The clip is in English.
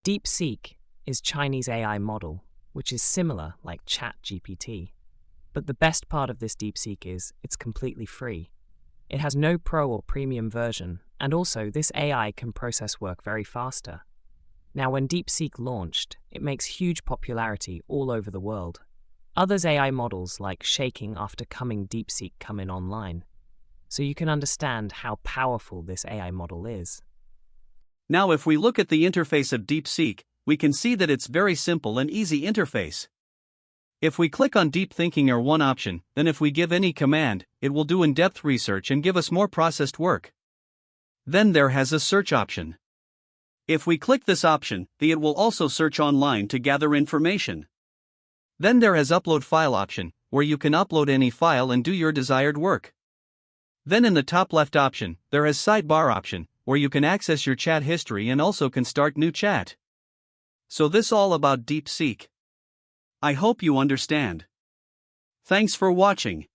DeepSeek is Chinese AI model, which is similar like ChatGPT. But the best part of this DeepSeek is it's completely free. It has no pro or premium version, and also this AI can process work very faster. Now, when DeepSeek launched, it makes huge popularity all over the world. Others AI models like shaking after coming DeepSeek come in online. So you can understand how powerful this AI model is. Now if we look at the interface of DeepSeek, we can see that it's very simple and easy interface. If we click on Deep Thinking or one option, then if we give any command, it will do in-depth research and give us more processed work. Then there has a search option. If we click this option, it will also search online to gather information. Then there has Upload File option, where you can upload any file and do your desired work. Then in the top left option, there has Sidebar option, where you can access your chat history and also can start new chat. So this all about DeepSeek. I hope you understand. Thanks for watching.